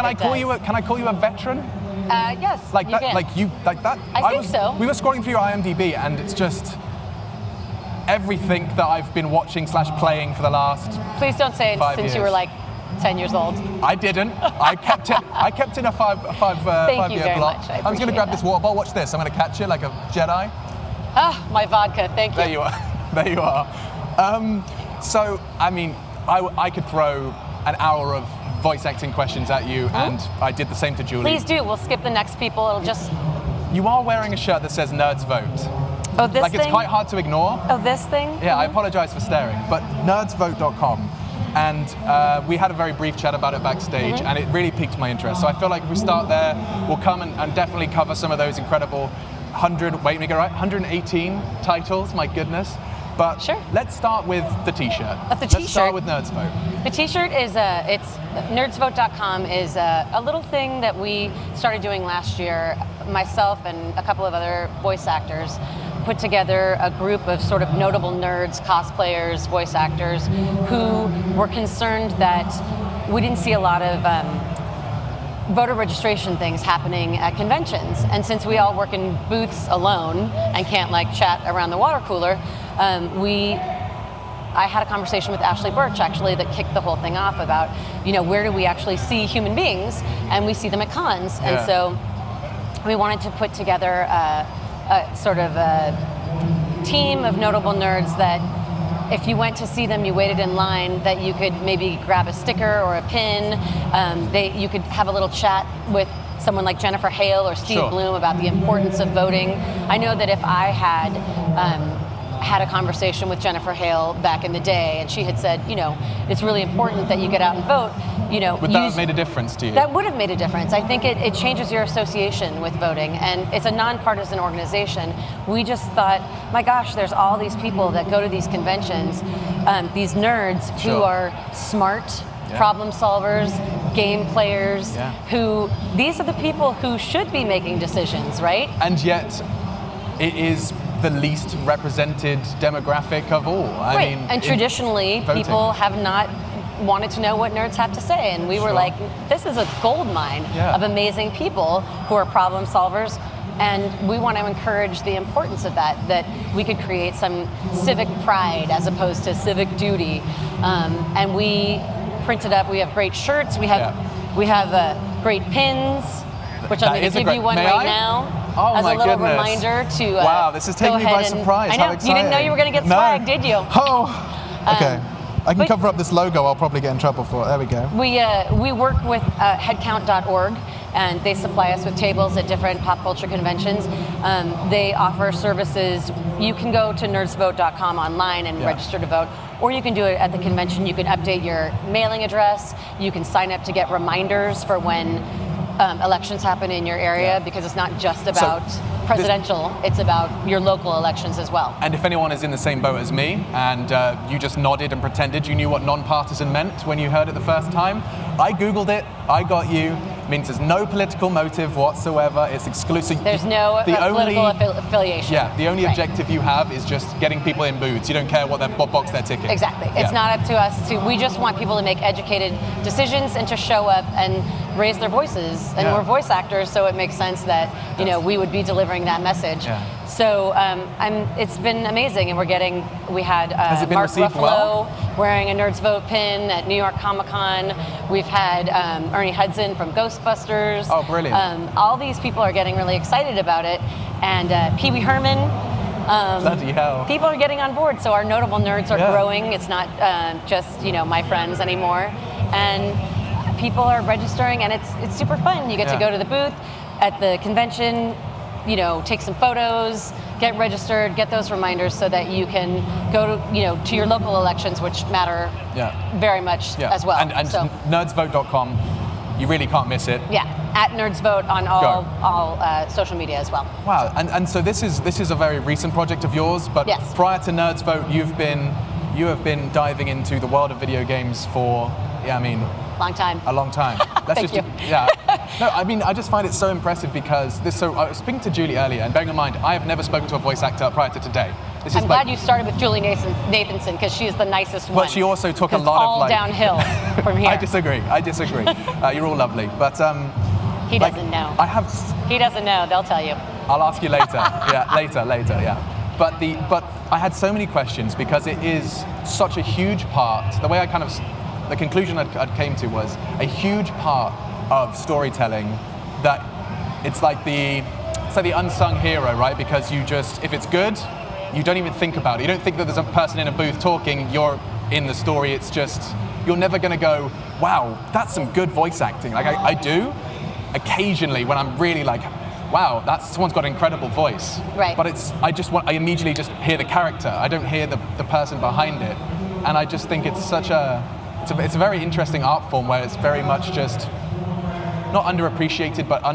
I call you a veteran? Yes, Like you that? can. Like that? I think so. We were scrolling through your IMDb, and it's just everything that I've been watching / playing for the last. Please don't say it 5 since years. you were like 10 years old. I didn't. I kept it. I kept in a Thank you five-year very block. much. I'm I just going to appreciate grab that. this water bottle. Watch this. I'm going to catch it like a Jedi. Ah, my vodka. Thank you. There you are. There you are. So, I mean, I could throw an hour of voice acting questions at you, and I did the same to Julie. Please do. We'll skip the next people. It'll just. You are wearing a shirt that says Nerds Vote. Oh, this Like, thing? it's quite hard to ignore. Oh, this thing? Yeah, I apologize for staring, but nerdsvote.com. And we had a very brief chat about it backstage, and it really piqued my interest. So I feel like if we start there, we'll come and definitely cover some of those incredible 118 titles, my goodness. But Sure. let's start with the t-shirt. The t-shirt. Let's start with Nerds Vote. The t-shirt is, nerdsvote.com is a little thing that we started doing last year. Myself and a couple of other voice actors put together a group of sort of notable nerds, cosplayers, voice actors, who were concerned that we didn't see a lot of voter registration things happening at conventions. And since we all work in booths alone and can't like chat around the water cooler, I had a conversation with Ashley Birch actually that kicked the whole thing off about, where do we actually see human beings? And we see them at cons. Yeah. And so we wanted to put together a sort of a team of notable nerds that if you went to see them, you waited in line, that you could maybe grab a sticker or a pin. You could have a little chat with someone like Jennifer Hale or Steve Sure. Bloom about the importance of voting. I know that if I had had a conversation with Jennifer Hale back in the day, and she had said, it's really important that you get out and vote. Would that have made a difference to you? That would have made a difference. I think it changes your association with voting, and it's a nonpartisan organization. We just thought, my gosh, there's all these people that go to these conventions, these nerds who Sure. are smart, problem solvers, game players, these are the people who should be making decisions, right? And yet, it is the least represented demographic of all. I mean, and traditionally, voting. people have not wanted to know what nerds have to say, and we were Sure. like, this is a gold mine of amazing people who are problem solvers, and we want to encourage the importance of that we could create some civic pride as opposed to civic duty. And we printed up, we have great shirts, we have great pins, which I'm going to give you one right now. Oh, as a my little goodness. reminder to wow, this is taking me by surprise. I know, How exciting. you didn't know you were going to get swag, did you? Oh, okay. I can but- cover up this logo. I'll probably get in trouble for it. There we go. We work with headcount.org, and they supply us with tables at different pop culture conventions. They offer services. You can go to nerdsvote.com online and register to vote, or you can do it at the convention. You can update your mailing address. You can sign up to get reminders for when elections happen in your area, because it's not just about presidential, it's about your local elections as well. And if anyone is in the same boat as me, and you just nodded and pretended you knew what nonpartisan meant when you heard it the first time, I Googled it, I got you. It means there's no political motive whatsoever, it's exclusive. There's no political affiliation. Yeah, the only objective you have is just getting people in booths. You don't care what box they're ticking. Exactly. It's not up to us we just want people to make educated decisions and to show up and raise their voices. And we're voice actors, so it makes sense that, we would be delivering that message. Yeah. So it's been amazing, and we had Mark Ruffalo wearing a Nerds Vote pin at New York Comic Con. We've had Ernie Hudson from Ghostbusters. Oh, brilliant. All these people are getting really excited about it. And Pee Wee Herman. Bloody hell. People are getting on board, so our notable nerds are growing. It's not just my friends anymore. And people are registering, and it's super fun. You get to go to the booth at the convention, take some photos, get registered, get those reminders so that you can go to your local elections, which matter very much as well. And so, nerdsvote.com, you really can't miss it. Yeah, at NerdsVote on all social media as well. Wow, and so this is a very recent project of yours, but prior to Nerds Vote, you have been diving into the world of video games for, long time. A long time. Thank you. No, I just find it so impressive because I was speaking to Julie earlier, and bearing in mind, I have never spoken to a voice actor prior to today. This I'm is glad you started with Julie Nathanson because she's the nicest one. But she also took a 'Cause lot all of like... downhill from here. I disagree. You're all lovely. But He doesn't know. He doesn't know. They'll tell you. I'll ask you later. Yeah, later, yeah. But I had so many questions because it is such a huge part. The way the conclusion I came to was a huge part of storytelling that it's like the unsung hero, right? Because if it's good, you don't even think about it. You don't think that there's a person in a booth talking, you're in the story. It's just, you're never gonna go, wow, that's some good voice acting. Like I do occasionally when I'm really like, wow, someone's got an incredible voice. Right. But I immediately just hear the character. I don't hear the person behind it. And I just think it's it's a very interesting art form where it's very much just not underappreciated, but I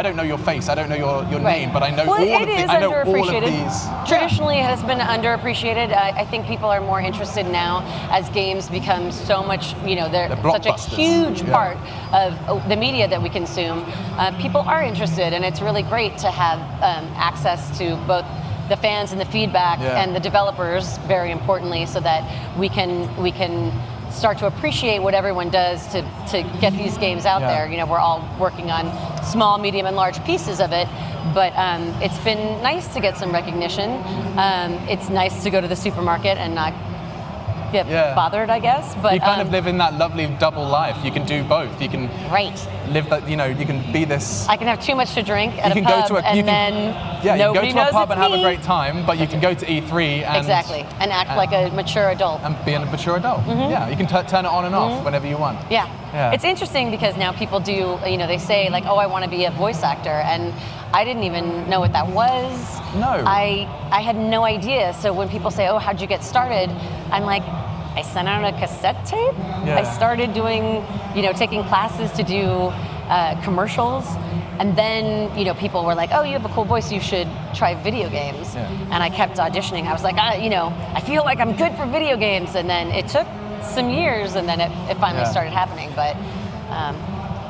don't know your face, I don't know your name, but I know all of these. Traditionally, it has been underappreciated. I think people are more interested now as games become so much, they're such a huge part of the media that we consume. People are interested, and it's really great to have access to both the fans and the feedback and the developers, very importantly, so that we can start to appreciate what everyone does to get these games out there. We're all working on small, medium, and large pieces of it, but it's been nice to get some recognition. It's nice to go to the supermarket and not get bothered, I guess. But you kind of live in that lovely double life. You can do both. You can live that. You can be this. I can have too much to drink at a pub, and then you can go to a pub and have me. a great time, but you can go to E3 and act like a mature adult. And be a mature adult. Mm-hmm. Yeah, you can turn it on and off whenever you want. Yeah. It's interesting because now people do. They say like, oh, I want to be a voice actor, and I didn't even know what that was. No. I had no idea. So when people say, oh, how'd you get started? I'm like, I sent out a cassette tape. I started doing, taking classes to do commercials. And then, people were like, oh, you have a cool voice, you should try video games. And I kept auditioning. I was like, I feel like I'm good for video games. And then it took some years, and then it finally started happening. But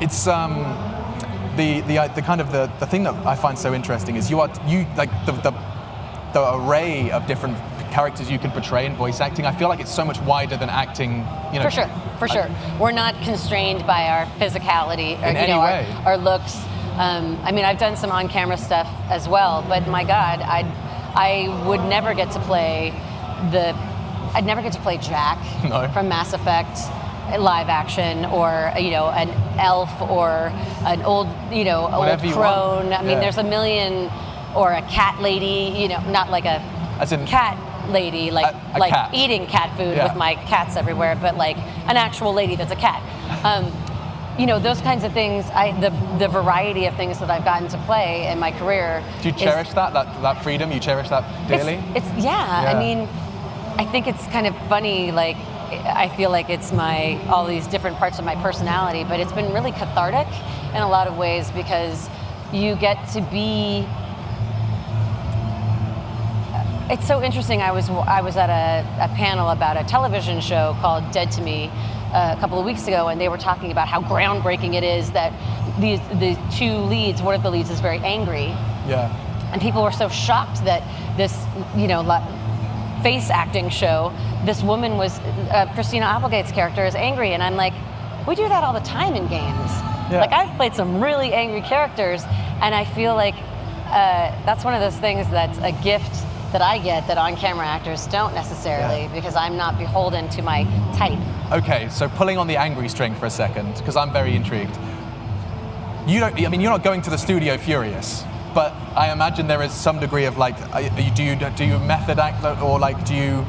it's the kind of the thing that I find so interesting is you like the array of different characters you can portray in voice acting. I feel like it's so much wider than acting. For sure. We're not constrained by our physicality or in any way. Our looks. I've done some on-camera stuff as well, but my God, I would never get to play I'd never get to play Jack from Mass Effect live action, or an elf, or an old old crone. There's a million, or a cat lady. Not like a cat lady, like cat. Eating cat food with my cats everywhere, but like an actual lady that's a cat. Those kinds of things. The variety of things that I've gotten to play in my career. Do you cherish that freedom? You cherish that dearly? I think it's kind of funny. Like, I feel like it's all these different parts of my personality, but it's been really cathartic in a lot of ways because you get to be. It's so interesting. I was at a panel about a television show called Dead to Me a couple of weeks ago, and they were talking about how groundbreaking it is that the two leads, one of the leads is very angry. Yeah. And people were so shocked that this, face acting show, this woman was, Christina Applegate's character is angry, and I'm like, we do that all the time in games. Yeah. Like, I've played some really angry characters, and I feel like that's one of those things that's a gift that I get that on-camera actors don't necessarily, because I'm not beholden to my type. Okay, so pulling on the angry string for a second, because I'm very intrigued. You're not going to the studio furious, but I imagine there is some degree of like, do you method act, or like do you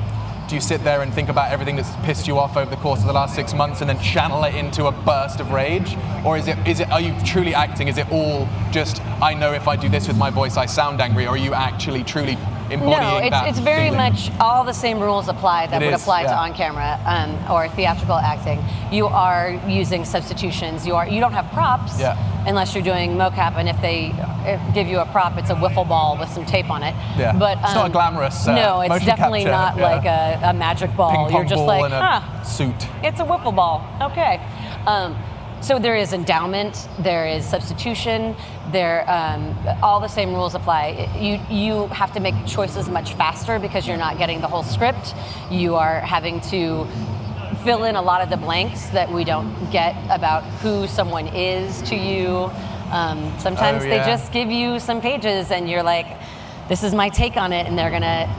sit there and think about everything that's pissed you off over the course of the last 6 months and then channel it into a burst of rage? Or are you truly acting? Is it all just, I know if I do this with my voice I sound angry, or are you actually truly embodying that? No, it's very feeling? Much all the same rules apply that would apply to on-camera or theatrical acting. You are using substitutions. You don't have props unless you're doing mocap, and if they give you a prop, it's a wiffle ball with some tape on it. Yeah. But it's not a glamorous no, it's definitely capture. not like a magic ball. Ping-pong you're just ball like, in a suit. It's a wiffle ball. Okay. So there is endowment, there is substitution, all the same rules apply. You have to make choices much faster because you're not getting the whole script. You are having to fill in a lot of the blanks that we don't get about who someone is to you. Sometimes they just give you some pages and you're like, this is my take on it, and they're gonna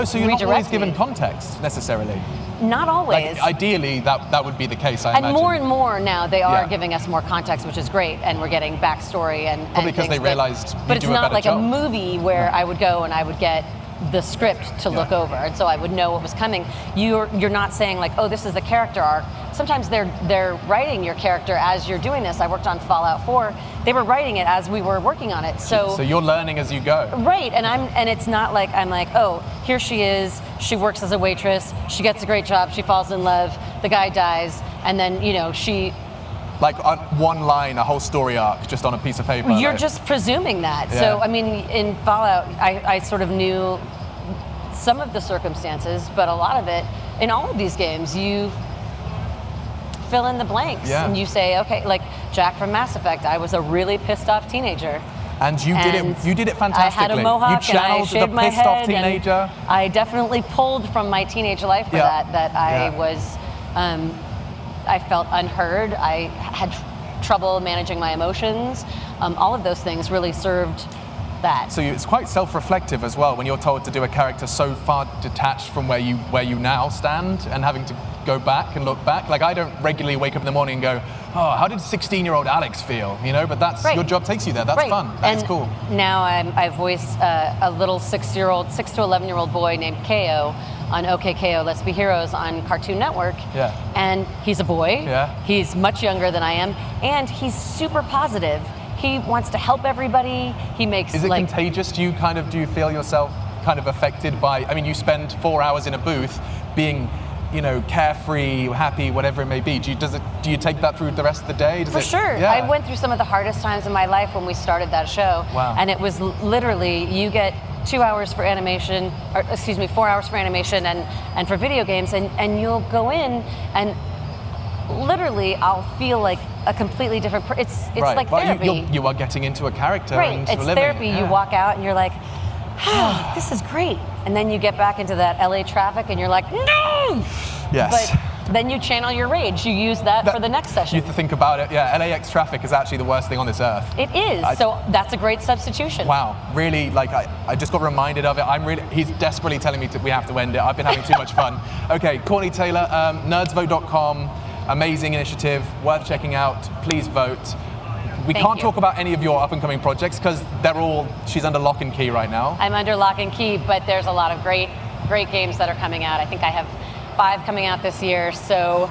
so you're not always given me. context necessarily? Not always. Like, ideally, that would be the case, I imagine. And more now, they are giving us more context, which is great, and we're getting backstory and probably because they realized but it's not like job. a movie where I would go and I would get the script to look over, and so I would know what was coming. You're not saying like, oh, this is the character arc. Sometimes they're writing your character as you're doing this. I worked on Fallout 4. They were writing it as we were working on it. So you're learning as you go. Right, and it's not like I'm like, oh, here she is. She works as a waitress. She gets a great job. She falls in love. The guy dies, and then she. Like on one line, a whole story arc just on a piece of paper. You're just presuming that. Yeah. So, I mean, in Fallout, I sort of knew some of the circumstances, but a lot of it, in all of these games, you fill in the blanks. Yeah. And you say, okay, like Jack from Mass Effect, I was a really pissed off teenager. And you did it fantastically. I had a mohawk you channeled and I shaved the my pissed off head. teenager. And I definitely pulled from my teenage life for that I was... I felt unheard. I had trouble managing my emotions. All of those things really served that. So it's quite self-reflective as well when you're told to do a character so far detached from where you now stand and having to go back and look back. Like I don't regularly wake up in the morning and go, oh, how did 16-year-old Alex feel? But that's your job takes you there. That's fun. That's cool. Now I voice a little 6 to 11-year-old boy named Ko on OK Ko, Let's Be Heroes on Cartoon Network. Yeah. And he's a boy. Yeah. He's much younger than I am, and he's super positive. He wants to help everybody. He makes Is it contagious? Do you feel yourself kind of affected by? I mean, you spend 4 hours in a booth being, carefree, happy, whatever it may be. Do you take that through the rest of the day? For sure. Yeah. I went through some of the hardest times in my life when we started that show. Wow. And it was literally, you get 2 hours for animation, 4 hours for animation and for video games, and you'll go in and literally I'll feel like a completely different it's right. like therapy. You are getting into a character. Right, and it's living. therapy. Yeah. You walk out and you're like, oh, this is great. And then you get back into that LA traffic and you're like, no! Yes. But then you channel your rage. You use that for the next session. You have to think about it. Yeah, LAX traffic is actually the worst thing on this earth. It is. So that's a great substitution. Wow. Really, I just got reminded of it. He's desperately telling me we have to end it. I've been having too much fun. Okay, Courtenay Taylor, nerdsvote.com. Amazing initiative, worth checking out. Please vote. We can't talk about any of your up-and-coming projects because she's under lock and key right now. I'm under lock and key, but there's a lot of great games that are coming out. I think I have 5 coming out this year, so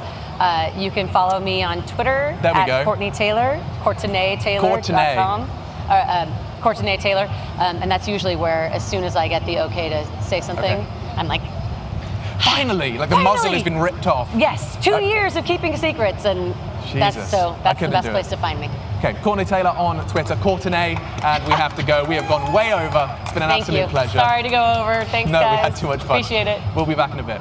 you can follow me on Twitter at Courtenay Taylor, CourtenayTaylor.com. Courtenay Taylor, and that's usually where, as soon as I get the okay to say something, I'm like, finally, the muzzle has been ripped off. Yes, 2 years of keeping secrets, and that's the best place to find me. Okay, Courtenay Taylor on Twitter, Courtenay, and we have to go. We have gone way over. It's been an absolute pleasure. Sorry to go over. Thanks, guys. No, we had too much fun. Appreciate it. We'll be back in a bit.